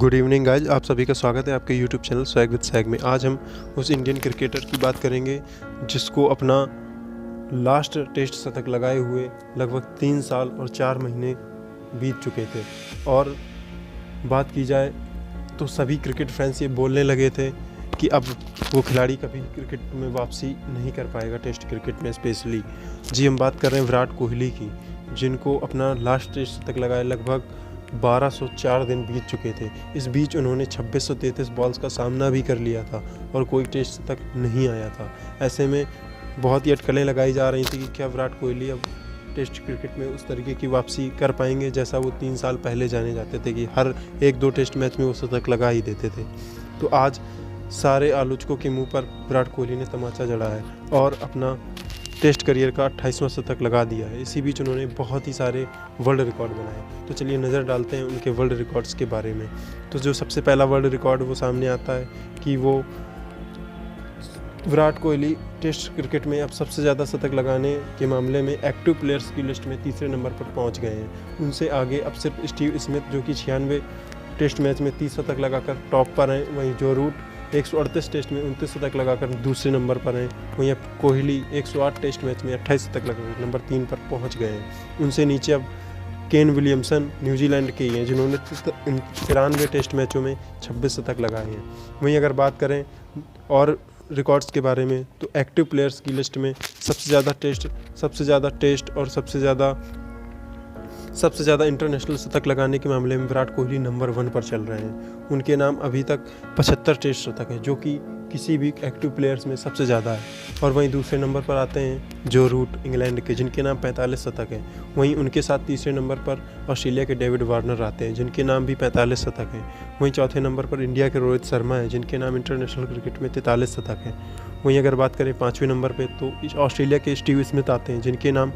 Good evening guys, आप सभी का स्वागत है आपके YouTube channel swag with swag में। आज हम उस इंडियन क्रिकेटर की बात करेंगे जिसको अपना लास्ट टेस्ट शतक लगाए हुए लगभग 3 साल और 4 महीने बीत चुके थे। और बात की जाए तो सभी क्रिकेट फैंस ये बोलने लगे थे कि अब वो खिलाड़ी कभी क्रिकेट में वापसी नहीं कर पाएगा, टेस्ट क्रिकेट में स्पेशली। जी, हम बात कर रहे हैं विराट कोहली की, जिनको अपना लास्ट टेस्ट शतक लगाए लगभग 1204 दिन बीत चुके थे। इस बीच उन्होंने 2633 बॉल्स का सामना भी कर लिया था और कोई टेस्ट तक नहीं आया था। ऐसे में बहुत ही अटकलें लगाई जा रही थी कि क्या विराट कोहली अब टेस्ट क्रिकेट में उस तरीके की वापसी कर पाएंगे जैसा वो 3 साल पहले जाने जाते थे कि हर 1-2 टेस्ट मैच में वो शतक लगा ही देते थे। तो आज सारे आलोचकों के मुंह पर विराट कोहली ने तमाचा जड़ा है और अपना टेस्ट करियर का 28वां शतक लगा दिया है। इसी बीच उन्होंने बहुत ही सारे वर्ल्ड रिकॉर्ड बनाए। तो चलिए नज़र डालते हैं उनके वर्ल्ड रिकॉर्ड्स के बारे में। तो जो सबसे पहला वर्ल्ड रिकॉर्ड वो सामने आता है कि वो विराट कोहली टेस्ट क्रिकेट में अब सबसे ज़्यादा शतक लगाने के मामले में एक्टिव प्लेयर्स की लिस्ट में तीसरे नंबर पर पहुंच गए हैं। उनसे आगे अब सिर्फ स्टीव स्मिथ जो कि 96 टेस्ट मैच में 30 शतक लगाकर टॉप पर हैं। वहीं जो रूट 138 टेस्ट में 29 शतक लगाकर दूसरे नंबर पर हैं। वहीं अब कोहली 108 टेस्ट मैच में 28 शतक लगाकर नंबर 3 पर पहुंच गए हैं। उनसे नीचे अब केन विलियमसन न्यूजीलैंड के ही हैं जिन्होंने 93 टेस्ट मैचों में 26 शतक लगाए हैं। वहीं अगर बात करें और रिकॉर्ड्स के बारे में तो एक्टिव प्लेयर्स की लिस्ट में सबसे ज़्यादा टेस्ट और सबसे ज़्यादा इंटरनेशनल शतक लगाने के मामले में विराट कोहली नंबर 1 पर चल रहे हैं। उनके नाम अभी तक 75 टेस्ट शतक है जो कि किसी भी एक्टिव प्लेयर्स में सबसे ज़्यादा है। और वहीं दूसरे नंबर पर आते हैं जो रूट इंग्लैंड के, जिनके नाम 45 शतक हैं। वहीं उनके साथ तीसरे नंबर पर ऑस्ट्रेलिया के डेविड वार्नर आते हैं जिनके नाम भी 45 शतक हैं। वहीं चौथे नंबर पर इंडिया के रोहित शर्मा हैं जिनके नाम इंटरनेशनल क्रिकेट में 43 शतक हैं। वहीं अगर बात करें 5वें नंबर पर तो ऑस्ट्रेलिया के स्टीव स्मिथ आते हैं जिनके नाम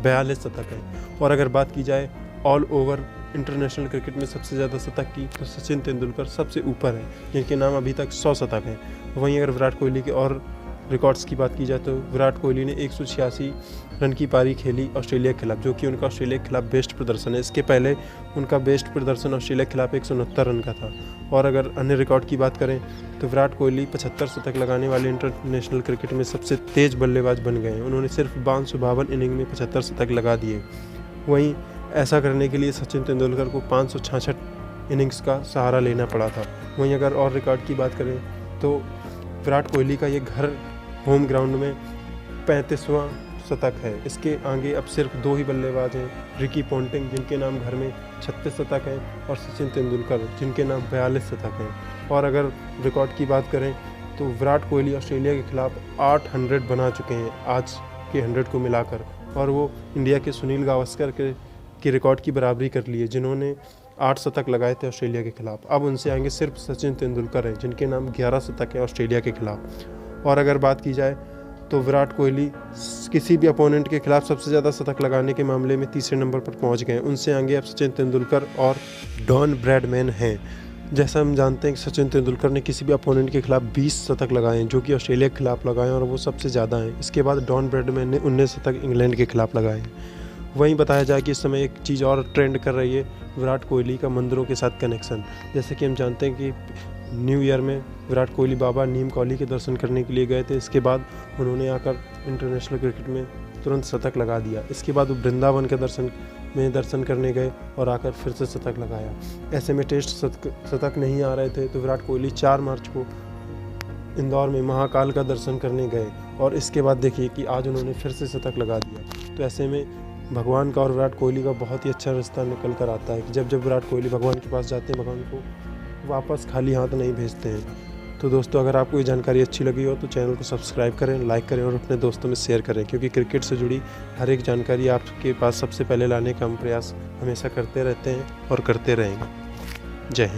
42 शतक हैं। और अगर बात की जाए ऑल ओवर इंटरनेशनल क्रिकेट में सबसे ज़्यादा शतक की तो सचिन तेंदुलकर सबसे ऊपर है जिनके नाम अभी तक 100 शतक हैं। वहीं अगर विराट कोहली के और रिकॉर्ड्स की बात की जाए तो विराट कोहली ने 186 रन की पारी खेली ऑस्ट्रेलिया के खिलाफ, जो कि उनका ऑस्ट्रेलिया के खिलाफ बेस्ट प्रदर्शन है। इसके पहले उनका बेस्ट प्रदर्शन ऑस्ट्रेलिया के खिलाफ 169 रन का था। और अगर अन्य रिकॉर्ड की बात करें तो विराट कोहली 75 शतक लगाने वाले इंटरनेशनल क्रिकेट में सबसे तेज़ बल्लेबाज बन गए हैं। उन्होंने सिर्फ 52 इनिंग में 75 शतक लगा दिए। वहीं ऐसा करने के लिए सचिन तेंदुलकर को 566 इनिंग्स का सहारा लेना पड़ा था। वहीं अगर और रिकॉर्ड की बात करें तो विराट कोहली का ये घर होम ग्राउंड में 35वां शतक है। इसके आगे अब सिर्फ 2 ही बल्लेबाज हैं, रिकी पोंटिंग जिनके नाम घर में 36 शतक हैं और सचिन तेंदुलकर जिनके नाम 42 शतक हैं। और अगर रिकॉर्ड की बात करें तो विराट कोहली ऑस्ट्रेलिया के खिलाफ 800 बना चुके हैं आज के 100 को मिलाकर, और वो इंडिया के सुनील गावस्कर के रिकॉर्ड की बराबरी कर ली है जिन्होंने 8 शतक लगाए थे ऑस्ट्रेलिया के खिलाफ। अब उनसे आगे सिर्फ सचिन तेंदुलकर हैं जिनके नाम 11 शतक है ऑस्ट्रेलिया के खिलाफ। और अगर बात की जाए तो विराट कोहली किसी भी अपोनेंट के खिलाफ सबसे ज़्यादा शतक लगाने के मामले में तीसरे नंबर पर पहुंच गए हैं। उनसे आगे अब सचिन तेंदुलकर और डॉन ब्रैडमैन हैं। जैसा हम जानते हैं कि सचिन तेंदुलकर ने किसी भी अपोनेंट के खिलाफ 20 शतक लगाए हैं जो कि ऑस्ट्रेलिया के खिलाफ लगाए और वो सबसे ज़्यादा हैं। इसके बाद डॉन ब्रैडमैन ने 19 शतक इंग्लैंड के खिलाफ लगाए हैं। वहीं बताया जाए कि इस समय एक चीज़ और ट्रेंड कर रही है विराट कोहली का मंदिरों के साथ कनेक्शन। जैसे कि हम जानते हैं कि न्यू ईयर में विराट कोहली बाबा नीम कौली के दर्शन करने के लिए गए थे। इसके बाद उन्होंने आकर इंटरनेशनल क्रिकेट में तुरंत शतक लगा दिया। इसके बाद वो वृंदावन के दर्शन करने गए और आकर फिर से शतक लगाया। ऐसे में टेस्ट शतक नहीं आ रहे थे तो विराट कोहली 4 मार्च को इंदौर में महाकाल का दर्शन करने गए और इसके बाद देखिए कि आज उन्होंने फिर से शतक लगा दिया। तो ऐसे में भगवान का और विराट कोहली का बहुत ही अच्छा रिश्ता निकल कर आता है कि जब विराट कोहली भगवान के पास जाते हैं भगवान को वापस खाली हाथ नहीं भेजते हैं। तो दोस्तों, अगर आपको ये जानकारी अच्छी लगी हो तो चैनल को सब्सक्राइब करें, लाइक करें और अपने दोस्तों में शेयर करें, क्योंकि क्रिकेट से जुड़ी हर एक जानकारी आपके पास सबसे पहले लाने का हम प्रयास हमेशा करते रहते हैं और करते रहेंगे। जय हिंद।